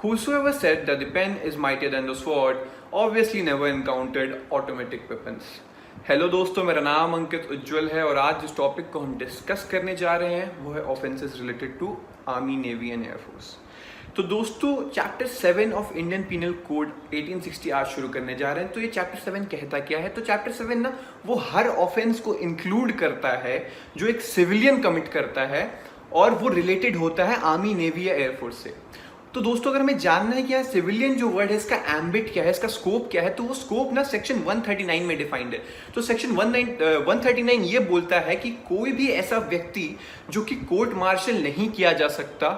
Whosoever said that the pen is mightier than the sword obviously never encountered automatic weapons. Hello दोस्तों, मेरा नाम अंकित उज्जवल है और आज जिस टॉपिक को हम डिस्कस करने जा रहे हैं वो है offences related to army, navy and air force. तो दोस्तों, chapter 7 of Indian Penal Code 1860 आज शुरू करने जा रहे हैं। तो ये चैप्टर 7 कहता क्या है? तो चैप्टर 7 ना वो हर ऑफेंस को इंक्लूड करता है जो एक सिविलियन कमिट करता है और वो रिलेटेड होता है आर्मी, नेवी या एयरफोर्स से। तो दोस्तों, अगर हमें जानना है कि यार सिविलियन जो वर्ड है इसका एम्बिट क्या है, इसका स्कोप क्या है, तो वो स्कोप ना सेक्शन 139 में डिफाइंड है। तो सेक्शन 139 ये बोलता है कि कोई भी ऐसा व्यक्ति जो कि कोर्ट मार्शल नहीं किया जा सकता,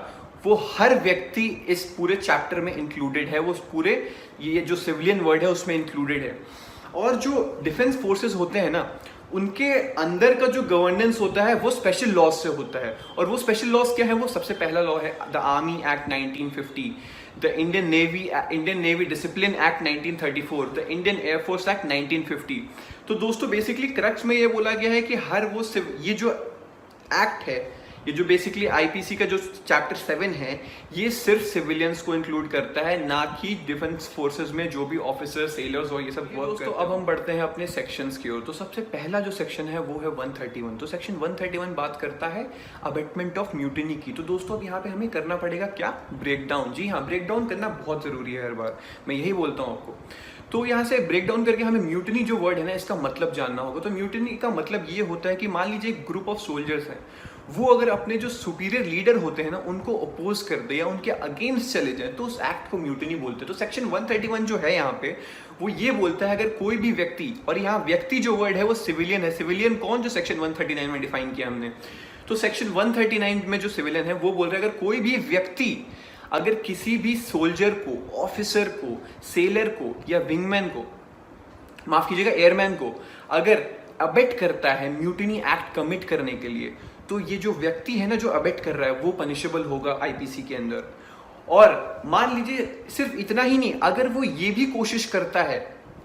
वो हर व्यक्ति इस पूरे चैप्टर में इंक्लूडेड है। वो पूरे ये जो सिविलियन वर्ड है उसमें इंक्लूडेड है। और जो डिफेंस फोर्सेस होते हैं ना, उनके अंदर का जो गवर्नेंस होता है वो स्पेशल लॉज से होता है। और वो स्पेशल लॉज क्या है? वो सबसे पहला लॉ है the army act 1950, the Indian navy discipline act 1934, the Indian air force act 1950। तो दोस्तों, बेसिकली क्रक्स में ये बोला गया है कि हर वो ये जो एक्ट है, ये जो बेसिकली आईपीसी का जो चैप्टर 7 है, ये सिर्फ सिविलियंस को इंक्लूड करता है, ना कि डिफेंस फोर्सेस में जो भी ऑफिसर, सेलर्स और ये सब वर्क करते हैं। अब हम बढ़ते हैं अपने सेक्शंस की ओर। तो सबसे पहला जो सेक्शन है वो है 131। तो सेक्शन 131 बात करता है अबेटमेंट ऑफ म्यूटिनी की। तो दोस्तों, अब यहाँ पे हमें करना पड़ेगा क्या? Break down. जी हाँ, ब्रेक डाउन करना बहुत जरूरी है। हर बार मैं यही बोलता हूँ आपको। तो यहाँ से ब्रेक डाउन करके हमें म्यूटिनी जो वर्ड है ना, इसका मतलब जानना होगा। तो म्यूटिनी का मतलब ये होता है कि मान लीजिए एक ग्रुप ऑफ सोल्जर्स हैं, वो अगर अपने जो सुपीरियर लीडर होते हैं ना उनको अपोज कर दे या उनके अगेंस्ट चले जाए तो उस एक्ट को म्यूटिनी बोलते हैं। तो सेक्शन 131 जो है यहाँ पे वो ये बोलता है अगर कोई भी व्यक्ति, और यहाँ व्यक्ति जो वर्ड है वो सिविलियन है। सिविलियन कौन? जो सेक्शन 139 में डिफाइन किया हमने। तो सेक्शन 139 में जो सिविलियन है वो बोल रहा है अगर कोई भी व्यक्ति अगर किसी भी सोल्जर को, ऑफिसर को, सेलर को या विंगमैन को, माफ कीजिएगा एयरमैन को, अगर अबेट करता है म्यूटिनी एक्ट कमिट करने के लिए, तो ये जो व्यक्ति है ना जो अबेट कर रहा है वो पनिशेबल होगा आईपीसी के अंदर। और मान लीजिए सिर्फ इतना ही नहीं, अगर वो ये भी कोशिश करता है,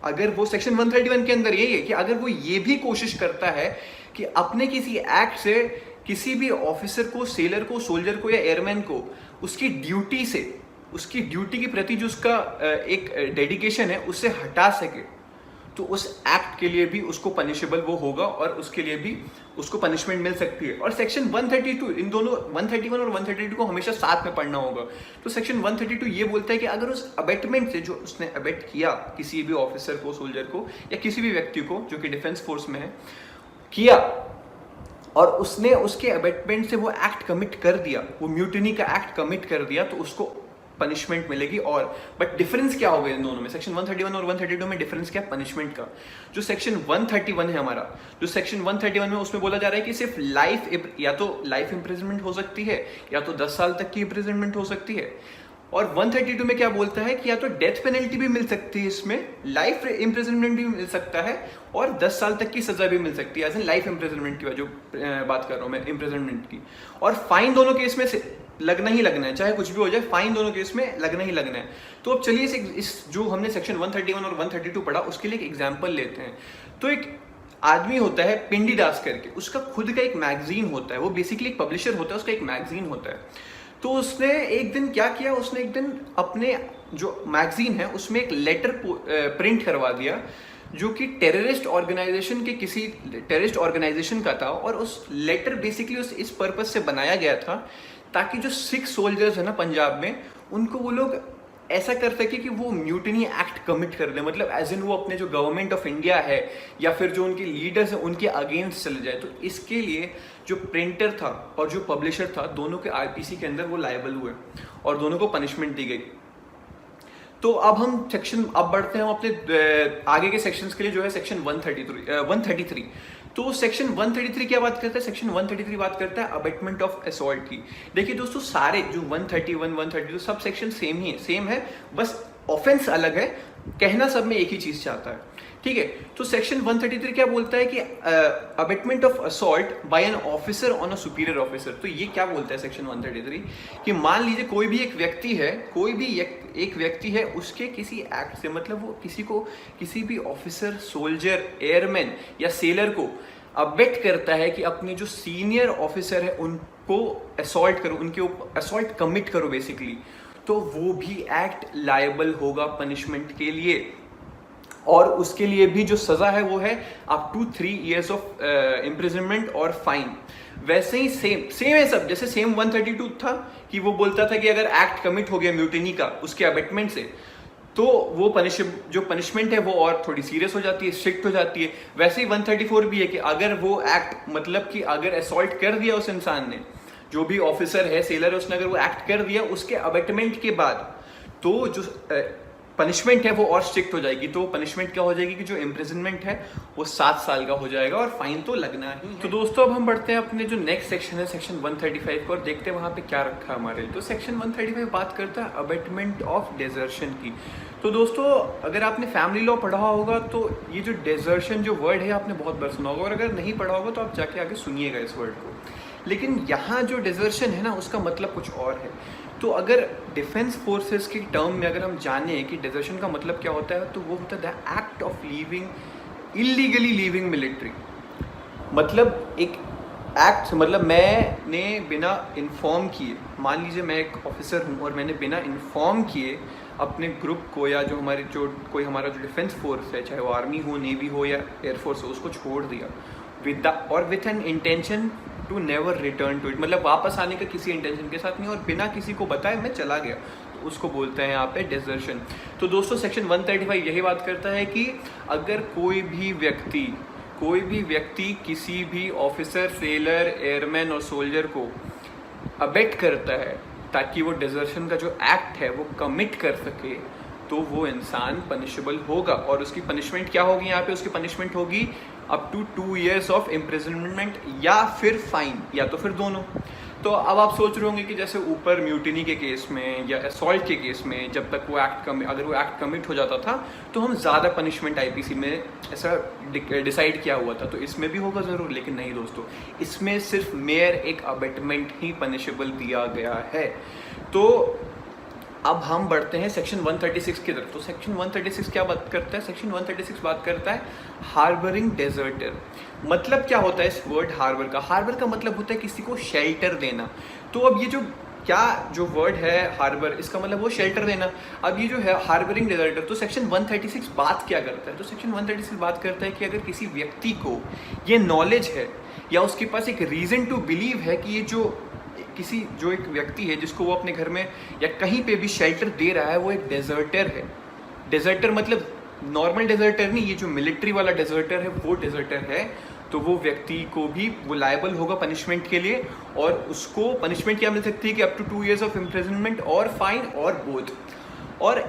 अगर वो सेक्शन 131 के अंदर यही है कि अगर वो ये भी कोशिश करता है कि अपने किसी एक्ट से किसी भी ऑफिसर को, सेलर को, सोल्जर को या एयरमैन को उसकी ड्यूटी से, उसकी ड्यूटी के प्रति जो उसका एक डेडिकेशन है उससे हटा सके, तो उस एक्ट के लिए भी उसको पनिशेबल वो होगा और उसके लिए भी उसको पनिशमेंट मिल सकती है। और सेक्शन 132, इन दोनों 131 और 132 को हमेशा साथ में पढ़ना होगा। तो सेक्शन 132 ये बोलता है कि अगर उस अबेटमेंट से, जो उसने अबेट किया किसी भी ऑफिसर को, सोल्जर को या किसी भी व्यक्ति को जो कि डिफेंस फोर्स में है, किया और उसने उसके अबेटमेंट से वो एक्ट कमिट कर दिया, वो म्यूटिनी का एक्ट कमिट कर दिया, तो उसको पनिशमेंट मिलेगी। और बट डिफरेंस क्या होगा इन दोनों में? सेक्शन 131 और 132 में डिफरेंस क्या है पनिशमेंट का? जो सेक्शन 131 है हमारा, जो सेक्शन 131 में उसमें बोला जा रहा है कि सिर्फ लाइफ, या तो लाइफ इंप्रिजनमेंट हो सकती है या तो 10 साल तक की इंप्रिजनमेंट हो सकती है। और 132 में क्या बोलता है कि या तो डेथ पेनल्टी भी मिल सकती है, इसमें लाइफ इंप्रिजनमेंट भी मिल सकता है और 10 साल तक की सजा भी मिल सकती है। एज इन लाइफ इंप्रिजनमेंट की जो बात कर रहा हूं मैं, इंप्रिजनमेंट की। और फाइन दोनों केस में से लगना ही लगना है, चाहे कुछ भी हो जाए, फाइन दोनों केस में लगना ही लगना है। तो अब चलिए इस जो हमने सेक्शन 131 और 132 पढ़ा उसके लिए एक एग्जाम्पल लेते हैं। तो एक आदमी होता है पिंडी दास करके, उसका खुद का एक मैगजीन होता है, वो बेसिकली एक पब्लिशर होता है, उसका एक मैगजीन होता है। तो उसने एक दिन क्या किया, उसने एक दिन अपने जो मैगजीन है उसमें एक लेटर प्रिंट करवा दिया जो कि टेररिस्ट ऑर्गेनाइजेशन के, किसी टेररिस्ट ऑर्गेनाइजेशन का था। और उस लेटर बेसिकली इस पर्पस से बनाया गया था ताकि जो सिख सोल्जर्स है ना पंजाब में, उनको वो लोग ऐसा कर सके कि वो म्यूटिनी एक्ट कमिट कर दे, मतलब एज इन वो अपने जो गवर्नमेंट ऑफ इंडिया है या फिर जो उनके लीडर्स हैं उनके अगेंस्ट चले जाए। तो इसके लिए जो प्रिंटर था और जो पब्लिशर था, दोनों के आईपीसी के अंदर वो लायबल हुए और दोनों को पनिशमेंट दी गई। तो अब हम अब बढ़ते हैं अपने आगे के सेक्शंस के लिए, जो है सेक्शन 133। तो सेक्शन 133 क्या बात करता है? सेक्शन 133 बात करता है अबेटमेंट ऑफ असॉल्ट की। देखिए दोस्तों, सारे जो 131, 132 सब सेक्शन सेम है, बस ऑफेंस अलग है, कहना सब में एक ही चीज चाहता है। ठीक है, तो सेक्शन 133 क्या बोलता है कि abetment of assault by an officer on a superior officer. तो ये क्या बोलता है सेक्शन 133 कि मान लीजिए कोई भी एक व्यक्ति है, कोई भी एक व्यक्ति है, उसके किसी एक्ट से, मतलब वो किसी भी ऑफिसर, सोल्जर, एयरमैन या सेलर को अबेट करता है कि अपने जो सीनियर ऑफिसर है उनको असॉल्ट करो, उनके ऊपर असॉल्ट कमिट करो बेसिकली, तो वो भी एक्ट लायबल होगा पनिशमेंट के लिए, और उसके लिए भी जो सजा है वो है up to 3 years of imprisonment और फाइन। वैसे ही सेम है सब, जैसे सेम 132 था कि वो बोलता था कि अगर एक्ट कमिट हो गया म्यूटिनी का उसके अबेटमेंट से, तो वो जो पनिशमेंट है वो और थोड़ी सीरियस हो जाती है, स्ट्रिक्ट हो जाती है। वैसे ही 134 भी है कि अगर वो एक्ट, मतलब कि अगर असॉल्ट कर दिया उस इंसान ने, जो भी ऑफिसर है, सेलर है, उसने अगर वो एक्ट कर दिया उसके अबेटमेंट के बाद, तो जो पनिशमेंट है वो और स्ट्रिक्ट हो जाएगी। तो पनिशमेंट क्या हो जाएगी कि जो इम्प्रिजनमेंट है वो 7 साल का हो जाएगा और फाइन तो लगना ही है। तो दोस्तों अब हम बढ़ते हैं अपने जो नेक्स्ट सेक्शन है, सेक्शन 135 को, और देखते हैं वहाँ पे क्या रखा है हमारे लिए। तो सेक्शन 135 बात करता है अबेटमेंट ऑफ डेजर्शन की। तो दोस्तों अगर आपने फैमिली लॉ पढ़ा होगा तो ये जो डेजर्शन जो वर्ड है आपने बहुत बार सुना होगा, और अगर नहीं पढ़ा होगा तो आप जाके आगे सुनिएगा इस वर्ड को। लेकिन यहाँ जो डेजर्शन है ना उसका मतलब कुछ और है। तो अगर डिफेंस फोर्सेस के टर्म में अगर हम जाने कि डेजर्शन का मतलब क्या होता है, तो वो होता है the act of leaving illegally leaving military. मतलब एक एक्ट, मतलब मैंने बिना इन्फॉर्म किए, मान लीजिए मैं एक ऑफिसर हूँ और मैंने बिना इन्फॉर्म किए अपने ग्रुप को या जो हमारा जो डिफेंस फोर्स है, चाहे वो आर्मी हो, नेवी हो या एयरफोर्स हो, उसको छोड़ दिया with an intention to never return to it, मतलब वापस आने का किसी इंटेंशन के साथ नहीं, और बिना किसी को बताए मैं चला गया, तो उसको बोलते हैं यहाँ पे डेजर्शन। तो दोस्तों सेक्शन 135 यही बात करता है कि अगर कोई भी व्यक्ति किसी भी ऑफिसर, सेलर, एयरमैन और सोल्जर को अबेट करता है ताकि वो डेजर्शन का जो एक्ट है वो कमिट कर सके, तो वो इंसान पनिशेबल होगा। और उसकी पनिशमेंट क्या होगी यहाँ पे? उसकी पनिशमेंट होगी up to 2 years of imprisonment या फिर फाइन, या तो फिर दोनों। तो अब आप सोच रहे होंगे कि जैसे ऊपर म्यूटिनी के केस में या असॉल्ट के केस में जब तक वो अगर वो एक्ट कमिट हो जाता था तो हम ज़्यादा पनिशमेंट आईपीसी में ऐसा डिसाइड किया हुआ था, तो इसमें भी होगा ज़रूर। लेकिन नहीं दोस्तों, इसमें सिर्फ मेयर एक अबेटमेंट ही पनिशेबल दिया गया है। तो अब हम बढ़ते हैं सेक्शन 136 की तरफ। तो सेक्शन 136 क्या बात करता है? सेक्शन 136 बात करता है हार्बरिंग डेजर्टर। मतलब क्या होता है इस वर्ड हार्बर का? हार्बर का मतलब होता है किसी को शेल्टर देना। तो अब ये जो वर्ड है हार्बर, इसका मतलब वो शेल्टर देना। अब ये जो है हार्बरिंग डेजर्टर, तो सेक्शन 136 बात क्या करता है? तो सेक्शन 136 बात करता है कि अगर किसी व्यक्ति को ये नॉलेज है या उसके पास एक रीज़न टू बिलीव है कि ये जो एक व्यक्ति है जिसको वो अपने घर में या कहीं पे भी शेल्टर दे रहा है वो एक डेजर्टर है। डेजर्टर मतलब नॉर्मल डेजर्टर नहीं, ये जो मिलिट्री वाला डेजर्टर है वो डेजर्टर है। तो वो व्यक्ति को भी वो लायबल होगा पनिशमेंट के लिए, और उसको पनिशमेंट क्या मिल सकती है कि up to 2 years of imprisonment और फाइन और बोथ। और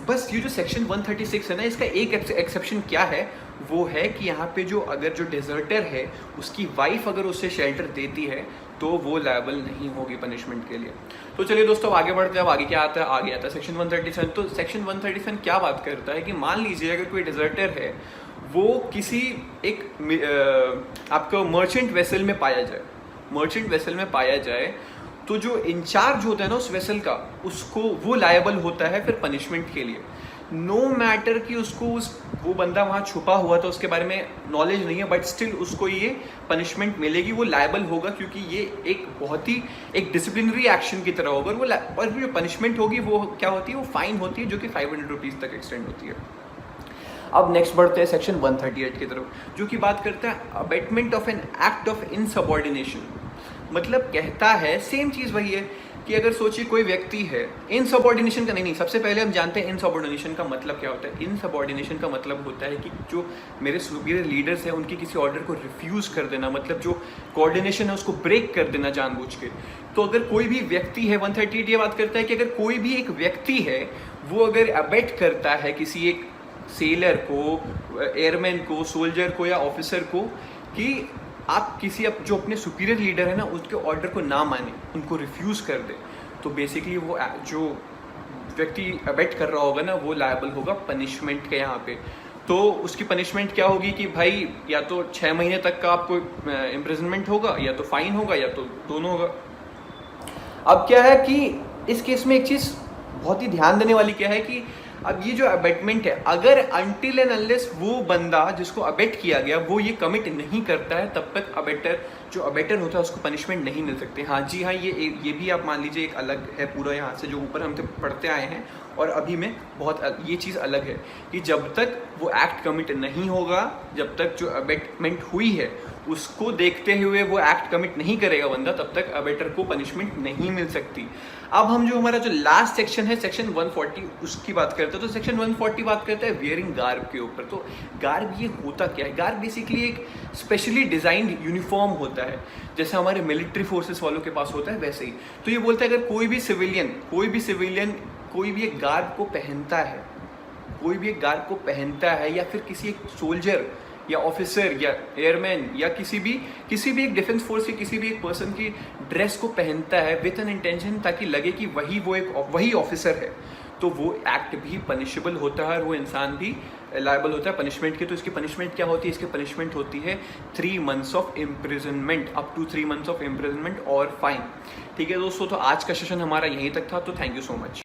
बस ये जो सेक्शन 136 है ना, इसका एक एक्सेप्शन क्या है, वो है कि यहाँ पे अगर जो डेजर्टर है उसकी वाइफ अगर उससे शेल्टर देती है तो वो लायबल नहीं होगी पनिशमेंट के लिए। तो चलिए दोस्तों आगे बढ़ते हैं। अब आगे क्या आता है? आगे आता है सेक्शन 137। तो सेक्शन 137 क्या बात करता है कि मान लीजिए अगर कोई डेजर्टर है, वो किसी आपका मर्चेंट वेसल में पाया जाए, तो जो इंचार्ज होता है ना उस वेसल का, उसको वो लायबल होता है फिर पनिशमेंट के लिए। नो मैटर कि उसको वो बंदा वहाँ छुपा हुआ था, उसके बारे में नॉलेज नहीं है, बट स्टिल उसको ये पनिशमेंट मिलेगी, वो लायबल होगा, क्योंकि ये एक बहुत ही एक डिसिप्लिनरी एक्शन की तरह होगा। और जो पनिशमेंट होगी वो क्या होती है? वो फाइन होती है, जो कि 500 रुपीज़ तक एक्सटेंड होती है। अब नेक्स्ट बढ़ते हैं सेक्शन 138 की तरफ, जो कि बात करता है abetment of an act of insubordination. मतलब कहता है सेम चीज़ वही है कि अगर सोचिए कोई व्यक्ति है, इनसबऑर्डिनेशन का नहीं, सबसे पहले हम जानते हैं इनसबऑर्डिनेशन का मतलब क्या होता है। इनसबऑर्डिनेशन का मतलब होता है कि जो मेरे सुपीरियर लीडर्स हैं उनकी किसी ऑर्डर को रिफ्यूज़ कर देना, मतलब जो कोऑर्डिनेशन है उसको ब्रेक कर देना जानबूझ के। तो अगर कोई भी व्यक्ति है, 138 ये बात करता है कि अगर कोई भी एक व्यक्ति है वो अगर अबेट करता है किसी एक सेलर को, एयरमैन को, सोल्जर को या ऑफिसर को कि आप किसी जो अपने सुपीरियर लीडर है ना उसके ऑर्डर को ना माने, उनको रिफ्यूज़ कर दे, तो बेसिकली वो जो व्यक्ति अबेट कर रहा होगा ना वो लायबल होगा पनिशमेंट के यहाँ पे। तो उसकी पनिशमेंट क्या होगी कि भाई या तो 6 महीने तक का आपको इम्प्रिजनमेंट होगा, या तो फाइन होगा, या तो दोनों होगा। अब क्या है कि इस केस में एक चीज़ बहुत ही ध्यान देने वाली क्या है कि अब ये जो अबेटमेंट है, अगर अनटिल एंड अनलेस वो बंदा जिसको अबेट किया गया वो ये कमिट नहीं करता है, तब तक जो अबेटर होता है उसको पनिशमेंट नहीं मिल सकती। हाँ जी हाँ, ये भी आप मान लीजिए एक अलग है पूरा, यहाँ से जो ऊपर हम पढ़ते आए हैं और अभी में बहुत ये चीज़ अलग है कि जब तक वो एक्ट कमिट नहीं होगा, जब तक जो अबेटमेंट हुई है उसको देखते हुए वो एक्ट कमिट नहीं करेगा बंदा, तब तक अबेटर को पनिशमेंट नहीं मिल सकती। अब हम जो हमारा जो लास्ट सेक्शन है, सेक्शन 140, उसकी बात करते हैं। तो सेक्शन 140 बात करते हैं वियरिंग गार्ब के ऊपर। तो गार्ब ये होता क्या है? गार्ब बेसिकली एक स्पेशली डिजाइंड यूनिफॉर्म होता है, जैसे हमारे मिलिट्री फोर्सेस वालों के पास होता है वैसे ही। तो ये बोलता है अगर कोई भी सिविलियन कोई भी एक गार्ब को पहनता है या फिर किसी एक सोल्जर या ऑफिसर या एयरमैन या किसी भी एक डिफेंस फोर्स के किसी भी एक पर्सन की ड्रेस को पहनता है विथ एन इंटेंशन, ताकि लगे कि वही ऑफिसर है, तो वो एक्ट भी पनिशेबल होता है और वो इंसान भी लायबल होता है पनिशमेंट के। तो इसकी पनिशमेंट क्या होती है? इसकी पनिशमेंट होती है 3 months of imprisonment, up to 3 months of imprisonment और फाइन। ठीक है दोस्तों, तो आज का सेशन हमारा यहीं तक था। तो थैंक यू सो मच।